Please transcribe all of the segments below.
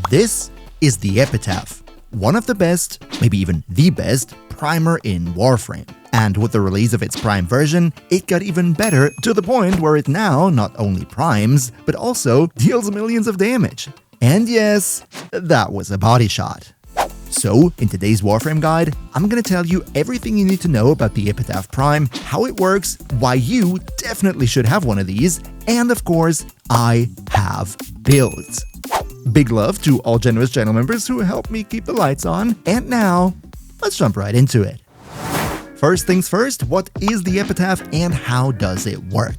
This is the Epitaph, one of the best, maybe even the best, primer in Warframe. And with the release of its Prime version, it got even better to the point where it now not only primes, but also deals millions of damage. And yes, that was a body shot. So, in today's Warframe guide, I'm gonna tell you everything you need to know about the Epitaph Prime, how it works, why you definitely should have one of these, and of course, I have builds. Big love to all generous channel members who help me keep the lights on, and now, let's jump right into it. First things first, what is the Epitaph and how does it work?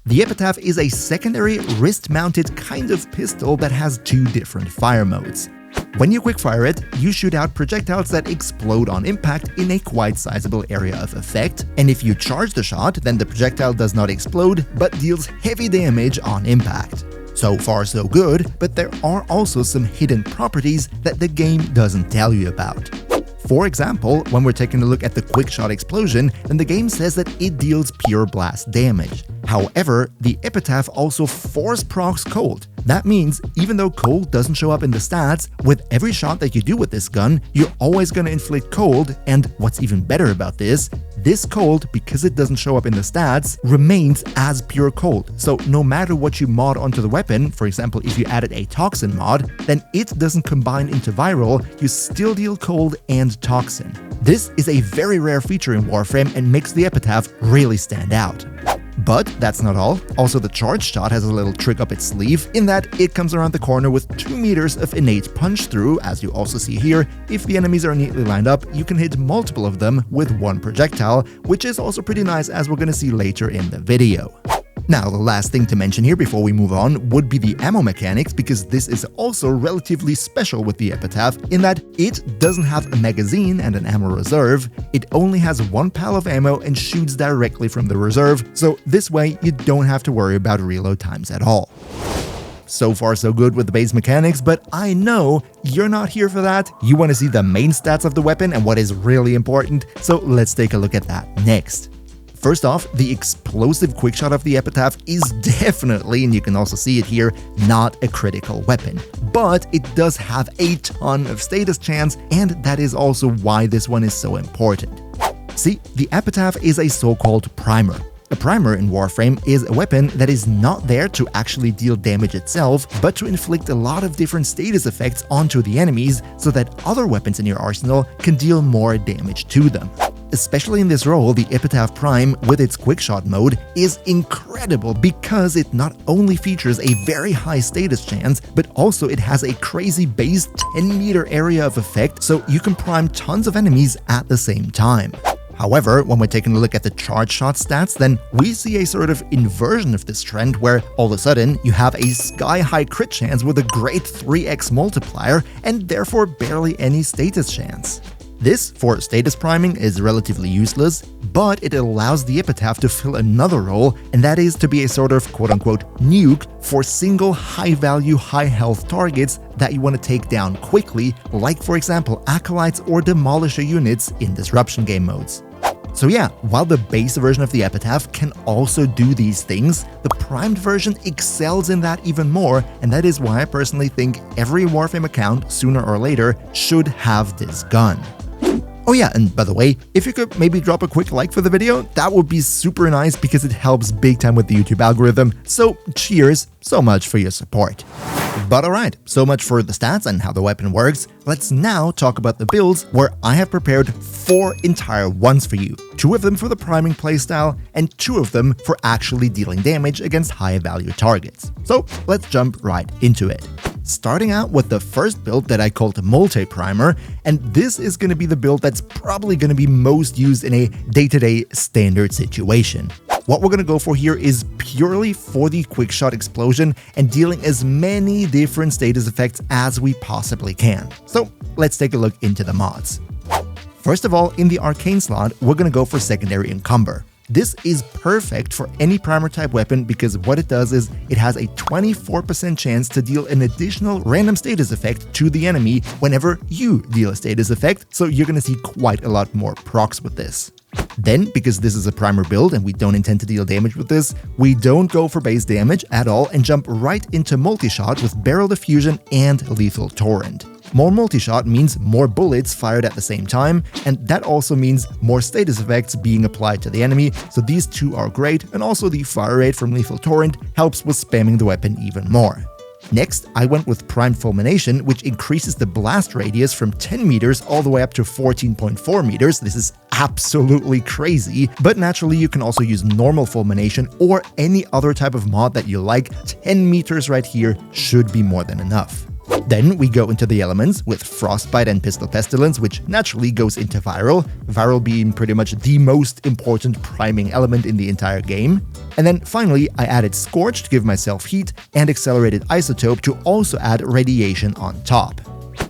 The Epitaph is a secondary wrist-mounted kind of pistol that has two different fire modes. When you quickfire it, you shoot out projectiles that explode on impact in a quite sizable area of effect, and if you charge the shot, then the projectile does not explode, but deals heavy damage on impact. So far so good, but there are also some hidden properties that the game doesn't tell you about. For example, when we're taking a look at the quickshot explosion, then the game says that it deals pure blast damage. However, the Epitaph also force procs cold. That means, even though cold doesn't show up in the stats, with every shot that you do with this gun, you're always gonna inflict cold, and what's even better about this cold, because it doesn't show up in the stats, remains as pure cold. So no matter what you mod onto the weapon, for example if you added a toxin mod, then it doesn't combine into viral, you still deal cold and toxin. This is a very rare feature in Warframe and makes the Epitaph really stand out. But that's not all. Also, the charge shot has a little trick up its sleeve in that it comes around the corner with 2 meters of innate punch through, as you also see here. If the enemies are neatly lined up, you can hit multiple of them with one projectile, which is also pretty nice as we're gonna see later in the video. Now, the last thing to mention here before we move on would be the ammo mechanics, because this is also relatively special with the Epitaph in that it doesn't have a magazine and an ammo reserve, it only has one pal of ammo and shoots directly from the reserve, so this way you don't have to worry about reload times at all. So far so good with the base mechanics, but I know you're not here for that. You want to see the main stats of the weapon and what is really important, so let's take a look at that next. First off, the explosive quickshot of the Epitaph is definitely, and you can also see it here, not a critical weapon. But it does have a ton of status chance, and that is also why this one is so important. See, the Epitaph is a so-called primer. A primer in Warframe is a weapon that is not there to actually deal damage itself, but to inflict a lot of different status effects onto the enemies so that other weapons in your arsenal can deal more damage to them. Especially in this role, the Epitaph Prime, with its quickshot mode, is incredible because it not only features a very high status chance, but also it has a crazy base 10-meter area of effect, so you can prime tons of enemies at the same time. However, when we're taking a look at the charge shot stats, then we see a sort of inversion of this trend where all of a sudden you have a sky-high crit chance with a great 3x multiplier and therefore barely any status chance. This, for status priming, is relatively useless, but it allows the Epitaph to fill another role, and that is to be a sort of quote-unquote nuke for single high-value, high-health targets that you want to take down quickly, like for example acolytes or demolisher units in disruption game modes. So yeah, while the base version of the Epitaph can also do these things, the primed version excels in that even more, and that is why I personally think every Warframe account, sooner or later, should have this gun. Oh yeah, and by the way, if you could maybe drop a quick like for the video, that would be super nice because it helps big time with the YouTube algorithm, so cheers so much for your support. But alright, so much for the stats and how the weapon works. Let's now talk about the builds, where I have prepared 4 entire ones for you. 2 of them for the priming playstyle, and 2 of them for actually dealing damage against high value targets. So let's jump right into it. Starting out with the first build that I called Multi-Primer, and this is going to be the build that's probably going to be most used in a day-to-day standard situation. What we're going to go for here is purely for the quickshot explosion and dealing as many different status effects as we possibly can. So let's take a look into the mods. First of all, in the arcane slot, we're going to go for secondary encumber. This is perfect for any primer type weapon because what it does is it has a 24% chance to deal an additional random status effect to the enemy whenever you deal a status effect, so you're gonna see quite a lot more procs with this. Then, because this is a primer build and we don't intend to deal damage with this, we don't go for base damage at all and jump right into multi-shot with barrel diffusion and lethal torrent. More multi-shot means more bullets fired at the same time, and that also means more status effects being applied to the enemy, so these two are great, and also the fire rate from lethal torrent helps with spamming the weapon even more. Next, I went with Prime Fulmination, which increases the blast radius from 10 meters all the way up to 14.4 meters. This is absolutely crazy, but naturally you can also use normal Fulmination or any other type of mod that you like. 10 meters right here should be more than enough. Then we go into the elements with Frostbite and Pistol Pestilence, which naturally goes into Viral, Viral being pretty much the most important priming element in the entire game. And then finally, I added Scorch to give myself heat and Accelerated Isotope to also add radiation on top.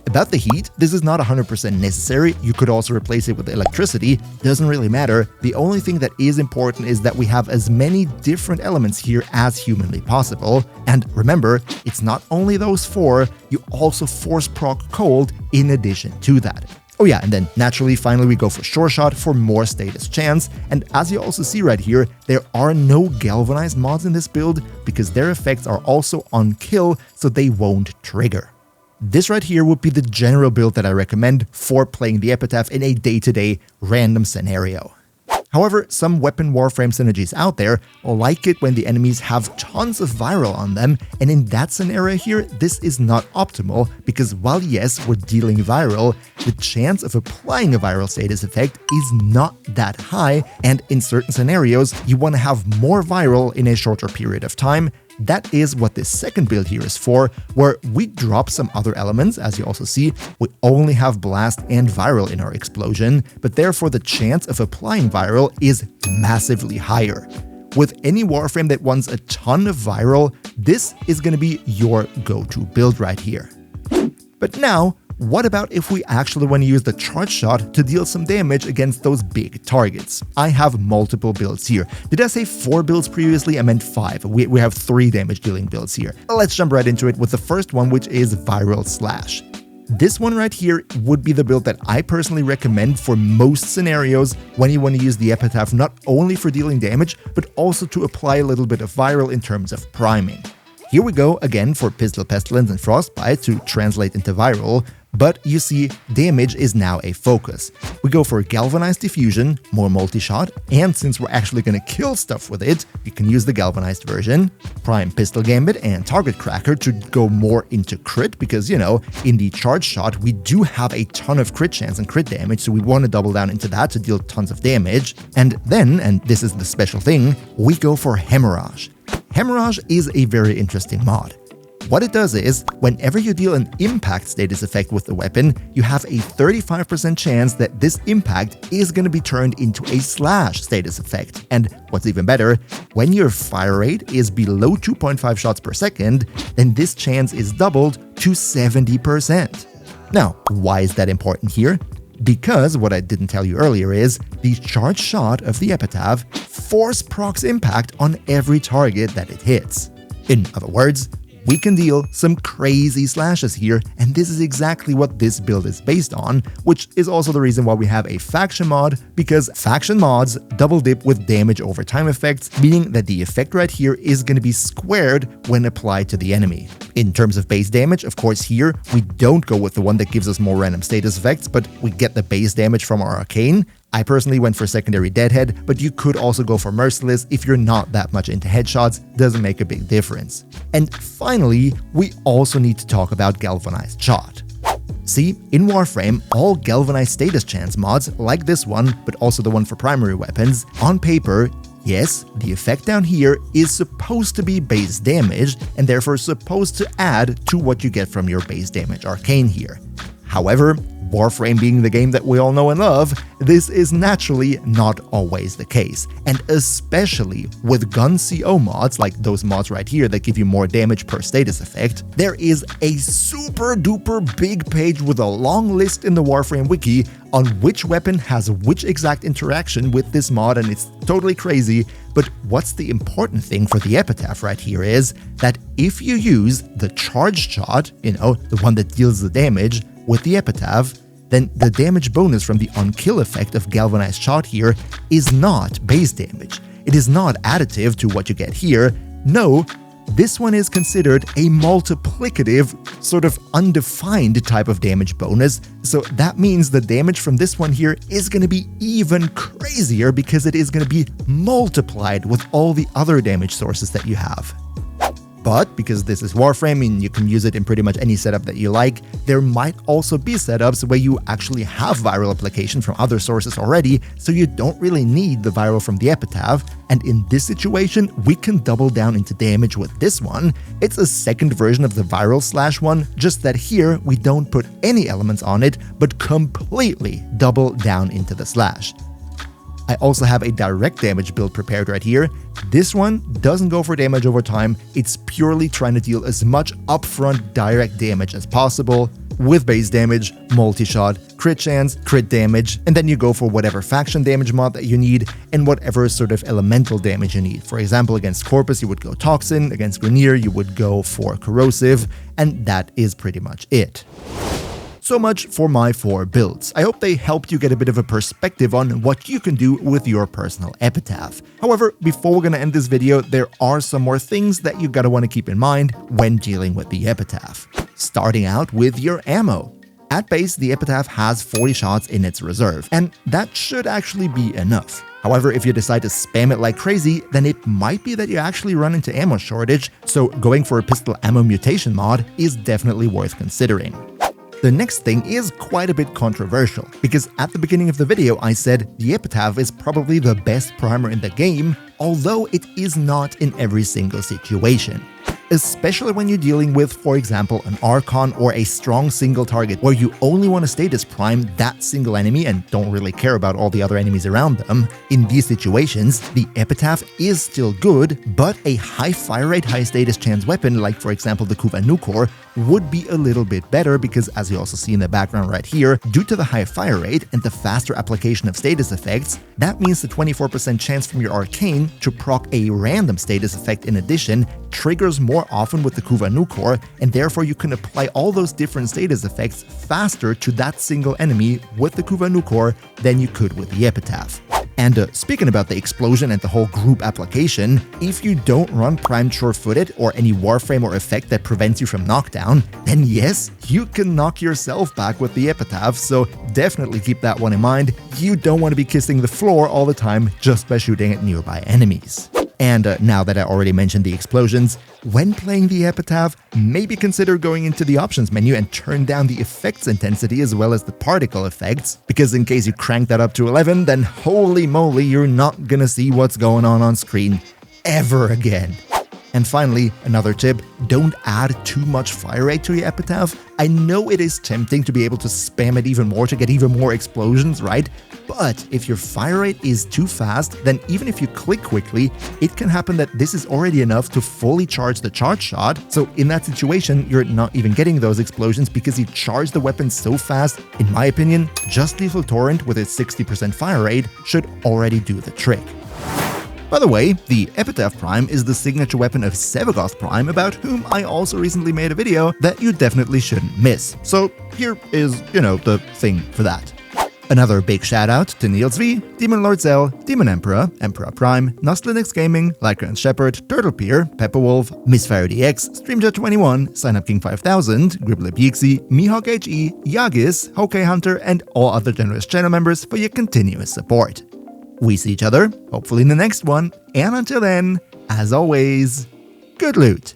About the heat, this is not 100% necessary, you could also replace it with electricity, doesn't really matter. The only thing that is important is that we have as many different elements here as humanly possible. And remember, it's not only those 4, you also force proc cold in addition to that. Oh yeah, and then naturally finally we go for Sure Shot for more status chance, and as you also see right here, there are no galvanized mods in this build because their effects are also on kill, so they won't trigger. This right here would be the general build that I recommend for playing the Epitaph in a day-to-day random scenario. However, some weapon Warframe synergies out there like it when the enemies have tons of viral on them, and in that scenario here, this is not optimal because while yes, we're dealing viral, the chance of applying a viral status effect is not that high, and in certain scenarios, you want to have more viral in a shorter period of time. That is what this second build here is for, where we drop some other elements. As you also see, we only have blast and viral in our explosion, but therefore the chance of applying viral is massively higher. With any Warframe that wants a ton of viral, this is going to be your go-to build right here. But now, what about if we actually want to use the charge shot to deal some damage against those big targets? I have multiple builds here. Did I say 4 builds previously? I meant 5. We have 3 damage dealing builds here. Let's jump right into it with the first one, which is Viral Slash. This one right here would be the build that I personally recommend for most scenarios when you want to use the Epitaph not only for dealing damage, but also to apply a little bit of viral in terms of priming. Here we go again for Pistol Pestilence and Frostbite to translate into viral, but you see, damage is now a focus. We go for Galvanized Diffusion, more multi-shot, and since we're actually going to kill stuff with it, you can use the galvanized version. Prime Pistol Gambit and Target Cracker to go more into crit, because, you know, in the charge shot, we do have a ton of crit chance and crit damage, so we want to double down into that to deal tons of damage. And then, and this is the special thing, we go for Hemorrhage. Hemorrhage is a very interesting mod. What it does is, whenever you deal an impact status effect with the weapon, you have a 35% chance that this impact is going to be turned into a slash status effect. And what's even better, when your fire rate is below 2.5 shots per second, then this chance is doubled to 70%. Now, why is that important here? Because what I didn't tell you earlier is, the charge shot of the Epitaph force procs impact on every target that it hits. In other words, we can deal some crazy slashes here, and this is exactly what this build is based on, which is also the reason why we have a faction mod, because faction mods double dip with damage over time effects, meaning that the effect right here is going to be squared when applied to the enemy. In terms of base damage, of course here, we don't go with the one that gives us more random status effects, but we get the base damage from our arcane. I personally went for secondary Deadhead, but you could also go for Merciless if you're not that much into headshots, doesn't make a big difference. And finally, we also need to talk about Galvanized Shot. See, in Warframe, all galvanized status chance mods, like this one, but also the one for primary weapons, on paper, yes, the effect down here is supposed to be base damage, and therefore supposed to add to what you get from your base damage arcane here. However, Warframe being the game that we all know and love, this is naturally not always the case, and especially with gun CO mods, like those mods right here that give you more damage per status effect, there is a super duper big page with a long list in the Warframe wiki on which weapon has which exact interaction with this mod, and it's totally crazy. But what's the important thing for the Epitaph right here is that if you use the charge shot, you know, the one that deals the damage, with the Epitaph, then the damage bonus from the on-kill effect of Galvanized Shot here is not base damage. It is not additive to what you get here. No, this one is considered a multiplicative, sort of undefined type of damage bonus, so that means the damage from this one here is going to be even crazier because it is going to be multiplied with all the other damage sources that you have. But because this is Warframe and you can use it in pretty much any setup that you like, there might also be setups where you actually have viral application from other sources already, so you don't really need the viral from the Epitaph, and in this situation, we can double down into damage with this one. It's a second version of the viral slash one, just that here we don't put any elements on it, but completely double down into the slash. I also have a direct damage build prepared right here. This one doesn't go for damage over time, it's purely trying to deal as much upfront direct damage as possible, with base damage, multi-shot, crit chance, crit damage, and then you go for whatever faction damage mod that you need, and whatever sort of elemental damage you need. For example, against Corpus you would go Toxin, against Grenier you would go for Corrosive, and that is pretty much it. So much for my 4 builds. I hope they helped you get a bit of a perspective on what you can do with your personal Epitaph. However, before we're gonna end this video, there are some more things that you gotta want to keep in mind when dealing with the Epitaph. Starting out with your ammo. At base, the Epitaph has 40 shots in its reserve, and that should actually be enough. However, if you decide to spam it like crazy, then it might be that you actually run into ammo shortage, so going for a pistol ammo mutation mod is definitely worth considering. The next thing is quite a bit controversial, because at the beginning of the video I said the Epitaph is probably the best primer in the game, although it is not in every single situation. Especially when you're dealing with, for example, an Archon or a strong single target where you only want to status prime that single enemy and don't really care about all the other enemies around them. In these situations, the Epitaph is still good, but a high fire rate, high status chance weapon like for example the Kuva Nukor would be a little bit better because, as you also see in the background right here, due to the high fire rate and the faster application of status effects, that means the 24% chance from your Arcane to proc a random status effect in addition triggers more often with the Kuva Nukor, and therefore you can apply all those different status effects faster to that single enemy with the Kuva Nukor than you could with the Epitaph. And speaking about the explosion and the whole group application, if you don't run primed sure-footed or any Warframe or effect that prevents you from knockdown, then yes, you can knock yourself back with the Epitaph, so definitely keep that one in mind. You don't want to be kissing the floor all the time just by shooting at nearby enemies. And now that I already mentioned the explosions, when playing the Epitaph, maybe consider going into the options menu and turn down the effects intensity as well as the particle effects, because in case you crank that up to 11, then holy moly, you're not gonna see what's going on screen ever again. And finally, another tip, don't add too much fire rate to your Epitaph. I know it is tempting to be able to spam it even more to get even more explosions, right? But if your fire rate is too fast, then even if you click quickly, it can happen that this is already enough to fully charge the charge shot. So in that situation, you're not even getting those explosions because you charge the weapon so fast. In my opinion, just Lethal Torrent with its 60% fire rate should already do the trick. By the way, the Epitaph Prime is the signature weapon of Sevagoth Prime, about whom I also recently made a video that you definitely shouldn't miss. So here is, the thing for that. Another big shout out to Niels V, Demon Lord Zell, Demon Emperor, Emperor Prime, Nostlinux Gaming, Lycran Shepherd, Turtlepeer, Pepperwolf, Misfire DX, Streamjet21, SignUpKing5000, Gribbly Pixie, Mihawk HE, Yagis, Hokey Hunter, and all other generous channel members for your continuous support. We see each other, hopefully in the next one, and until then, as always, good loot!